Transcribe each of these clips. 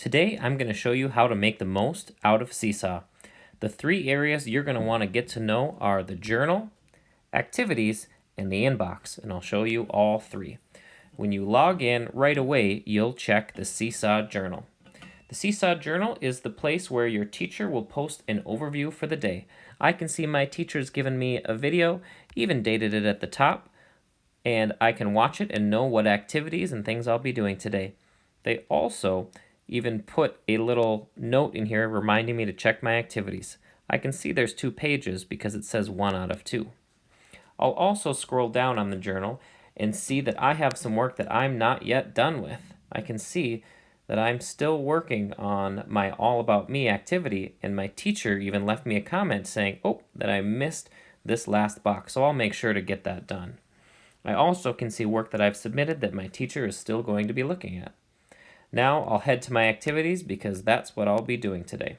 Today I'm going to show you how to make the most out of SeeSaw. The three areas you're going to want to get to know are the journal, activities, and the inbox, and I'll show you all three. When you log in right away, you'll check the SeeSaw journal. The SeeSaw journal is the place where your teacher will post an overview for the day. I can see my teacher's given me a video, even dated it at the top, and I can watch it and know what activities and things I'll be doing today. They also even put a little note in here reminding me to check my activities. I can see there's 2 pages because it says 1 out of 2. I'll also scroll down on the journal and see that I have some work that I'm not yet done with. I can see that I'm still working on my All About Me activity, and my teacher even left me a comment saying, that I missed this last box, so I'll make sure to get that done. I also can see work that I've submitted that my teacher is still going to be looking at. Now I'll head to my activities because that's what I'll be doing today.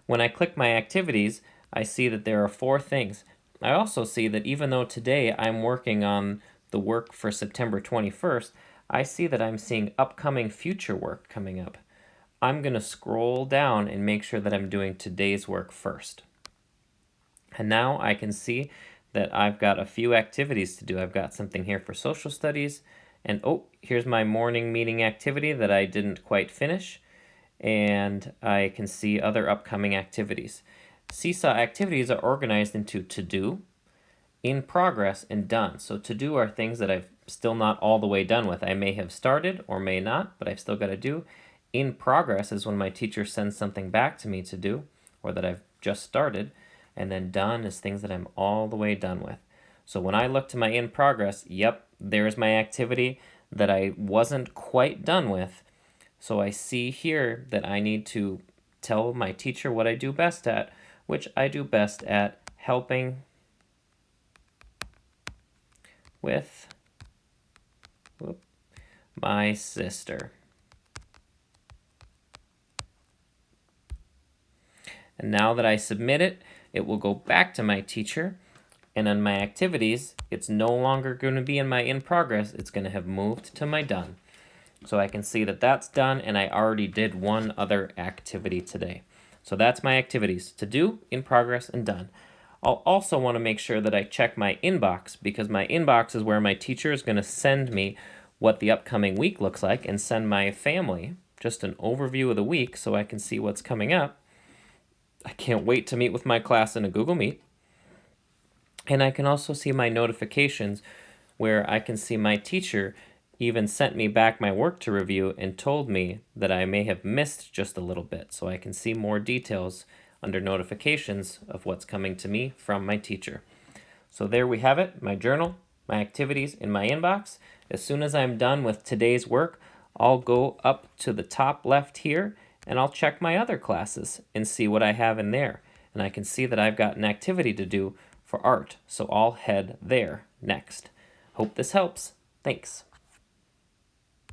When I click my activities, I see that there are 4 things. I also see that even though today I'm working on the work for September 21st, I see that I'm seeing upcoming future work coming up. I'm going to scroll down and make sure that I'm doing today's work first. And now I can see that I've got a few activities to do. I've got something here for social studies, and here's my morning meeting activity that I didn't quite finish, and I can see other upcoming activities. SeeSaw activities are organized into to-do, in progress, and done. So to-do are things that I've still not all the way done with. I may have started or may not, but I've still got to do. In progress is when my teacher sends something back to me to do, or that I've just started. And then done is things that I'm all the way done with. So when I look to my in progress, yep, there's my activity that I wasn't quite done with. So I see here that I need to tell my teacher what I do best at, which I do best at helping with my sister. And now that I submit it, it will go back to my teacher, and on my activities, it's no longer going to be in my in progress, it's going to have moved to my done. So I can see that that's done, and I already did one other activity today. So that's my activities: to do, in progress, and done. I'll also want to make sure that I check my inbox, because my inbox is where my teacher is going to send me what the upcoming week looks like and send my family just an overview of the week so I can see what's coming up. I can't wait to meet with my class in a Google Meet. And I can also see my notifications where I can see my teacher even sent me back my work to review and told me that I may have missed just a little bit. So I can see more details under notifications of what's coming to me from my teacher. So there we have it, my journal, my activities in my inbox. As soon as I'm done with today's work, I'll go up to the top left here and I'll check my other classes and see what I have in there. And I can see that I've got an activity to do for art, so I'll head there next. Hope this helps. Thanks.